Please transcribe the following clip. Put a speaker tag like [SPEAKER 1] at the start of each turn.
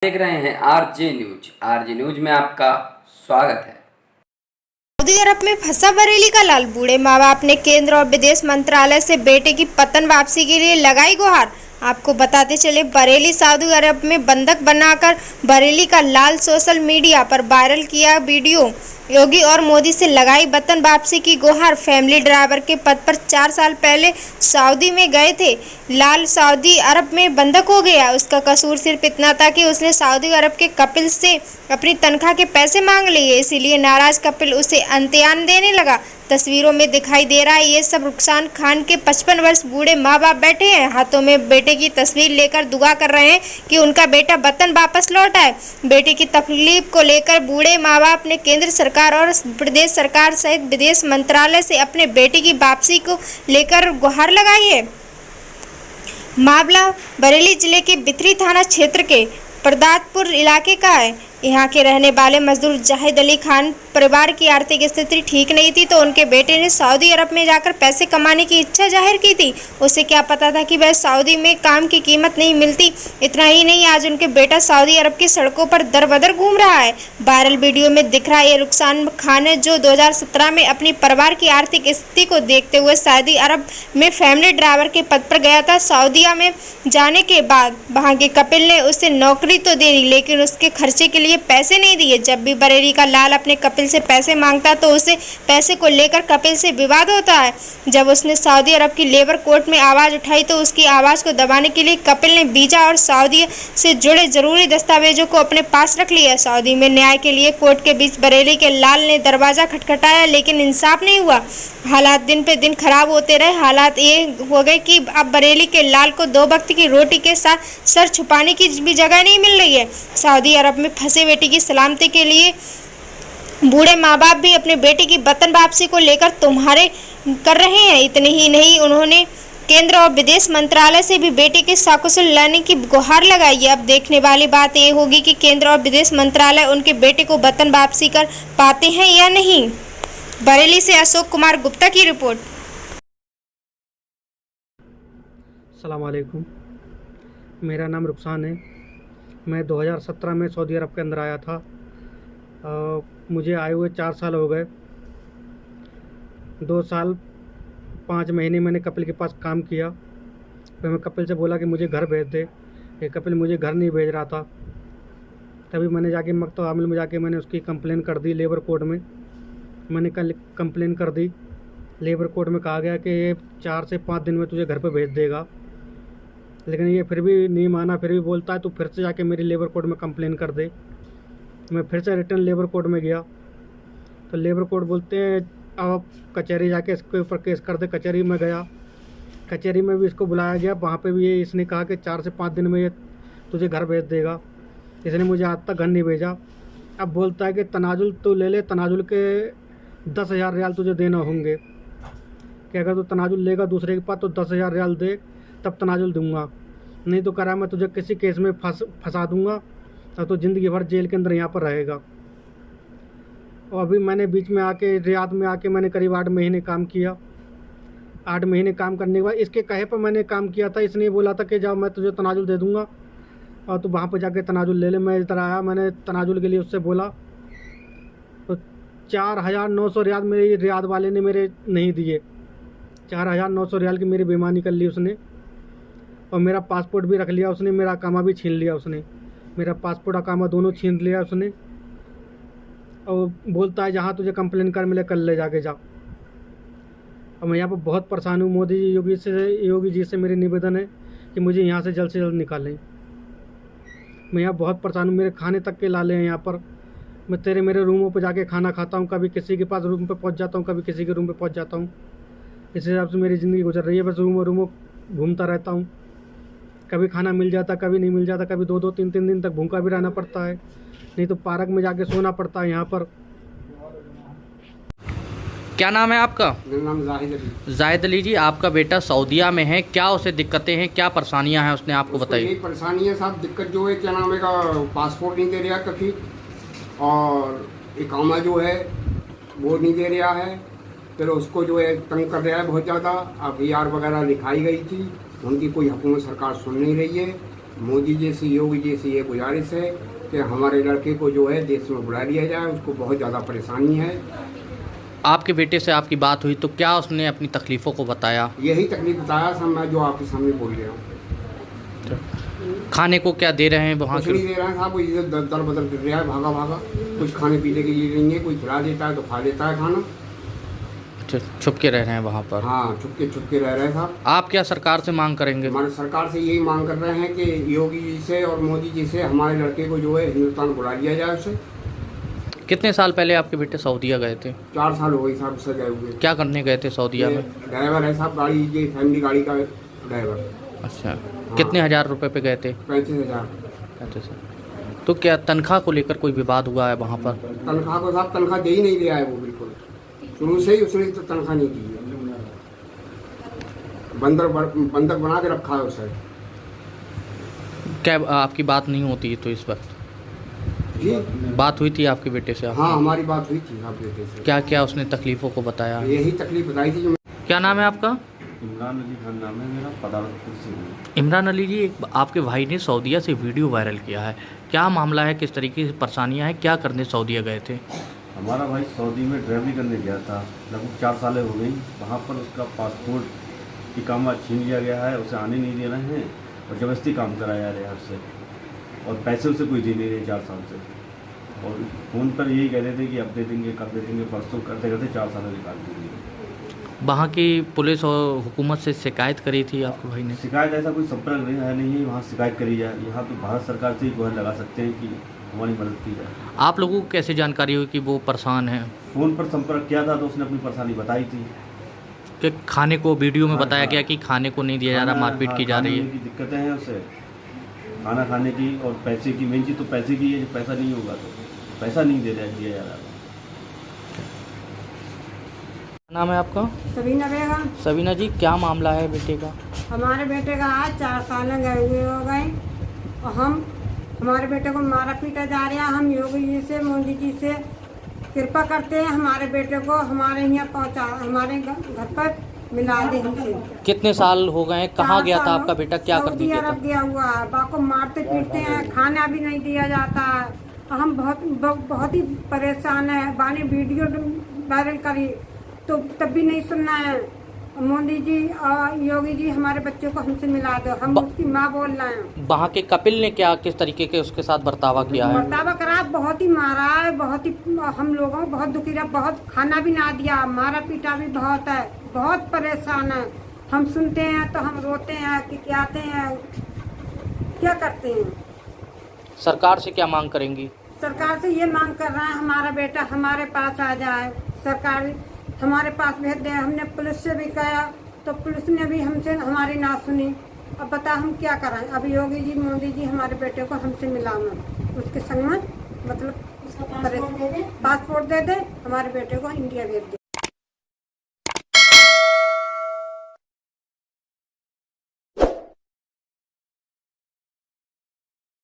[SPEAKER 1] देख रहे हैं आरजे न्यूज में आपका स्वागत है।
[SPEAKER 2] सऊदी अरब में फंसा बरेली का लाल, बूढ़े माँ बाप ने केंद्र और विदेश मंत्रालय से बेटे की वतन वापसी के लिए लगाई गुहार। आपको बताते चले, बरेली सऊदी अरब में बंधक बनाकर बरेली का लाल सोशल मीडिया पर वायरल किया वीडियो। योगी और मोदी से लगाई वतन वापसी की गुहार। फैमिली ड्राइवर के पद पर 4 साल पहले सऊदी में गए थे लाल, सऊदी अरब में बंधक हो गया। उसका कसूर सिर्फ इतना था कि उसने सऊदी अरब के कपिल से अपनी तनख्वाह के पैसे मांग लिए, इसीलिए नाराज कपिल उसे इम्तिहान देने लगा। तस्वीरों में दिखाई दे रहा है ये सब रुखसान खान के 55 वर्ष बूढ़े माँ बाप बैठे हैं, हाथों में बेटे की तस्वीर लेकर दुआ कर रहे हैं कि उनका बेटा वतन वापस लौट आए। बेटे की तकलीफ को लेकर बूढ़े माँ बाप ने केंद्र सरकार और प्रदेश सरकार सहित विदेश मंत्रालय से अपने बेटे की वापसी को लेकर गुहार लगाई है। मामला बरेली जिले के बिथरी थाना क्षेत्र के प्रदातपुर इलाके का है। यहाँ के रहने वाले मजदूर जाहिद अली खान परिवार की आर्थिक स्थिति ठीक नहीं थी, तो उनके बेटे ने सऊदी अरब में जाकर पैसे कमाने की इच्छा जाहिर की थी। उसे क्या पता था कि वह सऊदी में काम की कीमत नहीं मिलती। इतना ही नहीं, आज उनके बेटा सऊदी अरब की सड़कों पर दर-बदर घूम रहा है। वायरल वीडियो में दिख रहा है ये रुखसान खान है, जो 2017 में अपनी परिवार की आर्थिक स्थिति को देखते हुए सऊदी अरब में फैमिली ड्राइवर के पद पर गया था। सऊदीया में जाने के बाद वहाँ के कपिल ने उसे नौकरी तो दे दी, लेकिन उसके खर्चे के लिए पैसे नहीं दिए। जब भी बरेली का लाल अपने कपिल से पैसे मांगता तो उसे पैसे को लेकर कपिल से विवाद होता है। जब उसने सऊदी अरब की लेबर कोर्ट में आवाज उठाई तो उसकी आवाज को दबाने के लिए कपिल ने वीजा और सऊदी से जुड़े जरूरी दस्तावेजों को अपने पास रख लिया। सऊदी में न्याय के लिए कोर्ट के बीच बरेली के लाल ने दरवाजा खटखटाया, लेकिन इंसाफ नहीं हुआ। हालात दिन पे दिन खराब होते रहे। हालात ये हो गए कि अब बरेली के लाल को 2 वक्त की रोटी के साथ सर छुपाने की भी जगह नहीं मिल रही है। सऊदी अरब में फंसे बेटे की सलामती के लिए बूढ़े माँ बाप भी अपने बेटे की वतन वापसी को लेकर तुम्हारे कर रहे हैं। इतने ही नहीं, उन्होंने केंद्र और विदेश मंत्रालय से भी बेटे के सकुशल लाने की गुहार लगाई है। अब देखने वाली बात ये होगी कि केंद्र और विदेश मंत्रालय उनके बेटे को वतन वापसी कर पाते हैं या नहीं। बरेली से अशोक कुमार गुप्ता की रिपोर्ट।
[SPEAKER 3] अस्सलाम वालेकुम, मेरा नाम रुखसान है। मैं 2017 में सऊदी अरब के अंदर आया था। मुझे आए हुए 4 साल हो गए। 2 साल 5 महीने मैंने कपिल के पास काम किया। फिर मैं कपिल से बोला कि मुझे घर भेज दे। ये कपिल मुझे घर नहीं भेज रहा था। तभी मैंने जाके मकतब आमिल में जाके मैंने उसकी कंप्लेन कर दी लेबर कोर्ट में। मैंने कल कंप्लेन कर दी। लेबर कोर्ट में कहा गया कि ये 4 से 5 दिन में तुझे घर पे भेज देगा, लेकिन ये फिर भी नहीं माना। फिर भी बोलता है तू फिर से जाके मेरी लेबर कोर्ट में कंप्लेन कर दे। मैं फिर से रिटर्न लेबर कोर्ट में गया तो लेबर कोर्ट बोलते हैं अब कचहरी जाके इसके ऊपर केस कर दे। कचहरी में गया, कचहरी में भी इसको बुलाया गया। वहाँ पे भी ये इसने कहा कि 4 से 5 दिन में ये तुझे घर भेज देगा। इसने मुझे आज तक घर नहीं भेजा। अब बोलता है कि तनाजुल तो ले ले, तनाजुल के 10,000 रियाल तुझे देना होंगे, कि अगर तू तनाजुल लेगा दूसरे के पास तो 10,000 रियाल दे, तब तनाजुल दूंगा, नहीं तो करा मैं तुझे किसी केस में फंसा दूंगा और तो ज़िंदगी भर जेल के अंदर यहाँ पर रहेगा। और अभी मैंने बीच में आके रियाद में आके मैंने करीब 8 महीने काम किया। 8 महीने काम करने के बाद इसके कहे पर मैंने काम किया था। इसने बोला था कि जाओ मैं तुझे तनाजुल दे दूँगा और तू वहाँ पर जाके तनाजुल ले ले। मैं इधर आया, मैंने तनाजुल के लिए उससे बोला तो 4,900 रियाल मेरे रियाद वाले ने मेरे नहीं दिए। 4,900 रियाल की मेरी बेईमानी कर ली उसने। और मेरा पासपोर्ट भी रख लिया उसने, मेरा अकामा भी छीन लिया उसने। मेरा पासपोर्ट अकामा दोनों छीन लिया उसने। और बोलता है जहाँ तुझे कंप्लेन कर मिले कर ले जाके जा। और मैं यहाँ पर बहुत परेशान हूँ। मोदी जी योगी जी से मेरी निवेदन है कि मुझे यहाँ से जल्द निकालें। मैं यहाँ बहुत परेशान हूँ। मेरे खाने तक के लाले हैं यहाँ पर। मैं मेरे रूमों पर जाके खाना खाता हूँ, कभी किसी के पास रूम पर पहुँच जाता हूँ, कभी किसी के रूम पर पहुँच जाता हूँ। इस हिसाब से मेरी ज़िंदगी गुजर रही है। बस रूमों घूमता रहता हूँ। कभी खाना मिल जाता, कभी नहीं मिल जाता, कभी 2-2 3-3 दिन तक भूखा भी रहना पड़ता है, नहीं तो पार्क में जाके सोना पड़ता है यहाँ पर।
[SPEAKER 4] क्या नाम है आपका?
[SPEAKER 5] मेरा नाम जाहिद अली।
[SPEAKER 4] जाहिद अली जी, आपका बेटा सऊदीया में है, क्या उसे दिक्कतें हैं, क्या परेशानियां हैं उसने आपको बताई?
[SPEAKER 5] यही परेशानी है साहब। दिक्कत जो है क्या नाम है का पासपोर्ट नहीं दे रहा कभी, और इकामा जो है वो नहीं दे रहा है। फिर उसको जो है तंग कर रहा है बहुत ज़्यादा। अब ER वगैरह लिखाई गई थी, उनकी कोई हुकूमत सरकार सुन नहीं रही है। मोदी जी से, योगी जी से ये गुजारिश है कि हमारे लड़के को जो है देश में बुला लिया जाए, उसको बहुत ज़्यादा परेशानी है।
[SPEAKER 4] आपके बेटे से आपकी बात हुई तो क्या उसने अपनी तकलीफ़ों को बताया?
[SPEAKER 5] यही तकलीफ बताया सब मैं जो आपके सामने बोल रहा हूँ।
[SPEAKER 4] खाने को क्या दे रहे हैं वहाँ
[SPEAKER 5] कुछ
[SPEAKER 4] के?
[SPEAKER 5] नहीं दे रहे हैं साहब, इधर दर बदर कर रहा है, भागा भागा। कुछ खाने पीने के लिए नहीं है, कोई खिला देता है तो खा लेता है खाना।
[SPEAKER 4] छुप के रह रहे हैं वहाँ पर?
[SPEAKER 5] हाँ, छुपके रह रहे हैं साहब।
[SPEAKER 4] आप क्या सरकार से मांग करेंगे?
[SPEAKER 5] हमारे सरकार से यही मांग कर रहे हैं कि योगी जी से और मोदी जी से हमारे लड़के को जो है हिंदुस्तान बुला लिया जाए उसे।
[SPEAKER 4] कितने साल पहले आपके बेटे सऊदीया गए थे?
[SPEAKER 5] 4 साल हो गए साहब उससे गए हुए।
[SPEAKER 4] क्या करने गए थे सऊदीया में?
[SPEAKER 5] ड्राइवर है साहब, गाड़ी ये फैमिली गाड़ी का ड्राइवर।
[SPEAKER 4] अच्छा, कितने हजार रुपए पे गए थे?
[SPEAKER 5] 35,000।
[SPEAKER 4] अच्छा सर, तो क्या तनख्वाह को लेकर कोई विवाद हुआ है वहाँ पर?
[SPEAKER 5] तनख्वाह को साहब तनख्वाह दे ही नहीं रहा है वो, बिल्कुल शुरू से ही उसने तो तनख्वाह नहीं दी है। बंदर बना के रखा है उसे।
[SPEAKER 4] क्या आपकी बात नहीं होती तो इस वक्त?
[SPEAKER 5] जी
[SPEAKER 4] बात हुई थी आपके बेटे से?
[SPEAKER 5] हाँ, हमारी बात हुई थी साहब बेटे से।
[SPEAKER 4] क्या क्या उसने तकलीफ़ों को बताया?
[SPEAKER 5] यही तकलीफ बताई थी जो।
[SPEAKER 4] क्या नाम है आपका?
[SPEAKER 6] इमरान अली खान नाम है मेरा, पदालतपुर से हूँ।
[SPEAKER 4] इमरान अली जी, एक आपके भाई ने सऊदीया से वीडियो वायरल किया है, क्या मामला है, किस तरीके से परेशानियां हैं, क्या करने सऊदीया गए थे?
[SPEAKER 6] हमारा भाई सऊदी में ड्राइवरी करने गया था, लगभग 4 सालें हो गई। वहाँ पर उसका पासपोर्ट इकामा छीन लिया गया है, उसे आने नहीं दे रहे हैं और ज़बरदस्ती काम कराया जा रहा है उससे, और पैसे उसे कोई दे नहीं रहे 4 साल से। और फ़ोन पर यही कह रहे थे कि अब दे देंगे, कब दे देंगे, परसों करते करते 4 साल निकाल देंगे।
[SPEAKER 4] वहाँ की पुलिस और हुकूमत से शिकायत करी थी आपके भाई ने?
[SPEAKER 6] शिकायत ऐसा कोई संपर्क नहीं है वहाँ शिकायत करी जाए। यहाँ तो भारत सरकार से ही गुहार लगा सकते हैं कि हमारी मदद की जाए।
[SPEAKER 4] आप लोगों को कैसे जानकारी हुई कि वो परेशान हैं?
[SPEAKER 6] फ़ोन पर संपर्क किया था तो उसने अपनी परेशानी बताई थी
[SPEAKER 4] कि खाने को वीडियो में
[SPEAKER 6] हाँ,
[SPEAKER 4] बताया
[SPEAKER 6] हाँ।
[SPEAKER 4] गया कि खाने को नहीं दिया जा रहा, मारपीट की जा रही है।
[SPEAKER 6] खाने की दिक्कतें हैं उसे, खाना खाने की और पैसे की। मेन चीज़ तो पैसे की है, पैसा नहीं होगा तो पैसा नहीं दिया जा रहा।
[SPEAKER 4] नाम है आपका?
[SPEAKER 7] सबीना बेगम।
[SPEAKER 4] सबीना जी, क्या मामला है बेटे का?
[SPEAKER 7] हमारे बेटे का आज 4 साल गए हुए हो गए और हमारे बेटे को मारा पीटा जा रहा। हम योगी जी से, मोदी जी से कृपा करते हैं हमारे बेटे को हमारे यहाँ पहुँचा, हमारे घर पर मिला दे हमसे।
[SPEAKER 4] कितने साल हो गए हैं? कहाँ गया था आपका बेटा, क्या करने
[SPEAKER 7] सऊदी
[SPEAKER 4] गया था?
[SPEAKER 7] अरब गया हुआ है, बाप को मारते पीटते हैं, खाना भी नहीं दिया जाता है। हम बहुत ही परेशान है। बाने वीडियो वायरल करी तो तब भी नहीं सुनना है। मोदी जी और योगी जी हमारे बच्चों को हमसे मिला दो, हम उसकी माँ बोल रहे हैं।
[SPEAKER 4] वहाँ के कपिल ने क्या, किस तरीके के उसके साथ बर्तावा किया है?
[SPEAKER 7] बर्तावा करा, बहुत ही मारा है, बहुत ही हम लोगों को बहुत दुखी रहा, बहुत खाना भी ना दिया, मारा पीटा भी बहुत है, बहुत परेशान है। हम सुनते हैं तो हम रोते हैं कि क्या आते हैं, क्या करते हैं।
[SPEAKER 4] सरकार से क्या मांग करेंगी?
[SPEAKER 7] सरकार से ये मांग कर रहे हैं हमारा बेटा हमारे पास आ जाए, सरकार हमारे पास भेज दे। हमने पुलिस से भी कहा तो पुलिस ने भी हमसे हमारी ना सुनी। अब बता हम क्या करें। अब योगी जी, मोदी जी हमारे बेटे को हमसे मिलाना, उसके संग में मतलब पासपोर्ट दे दे, हमारे बेटे को इंडिया भेज दे।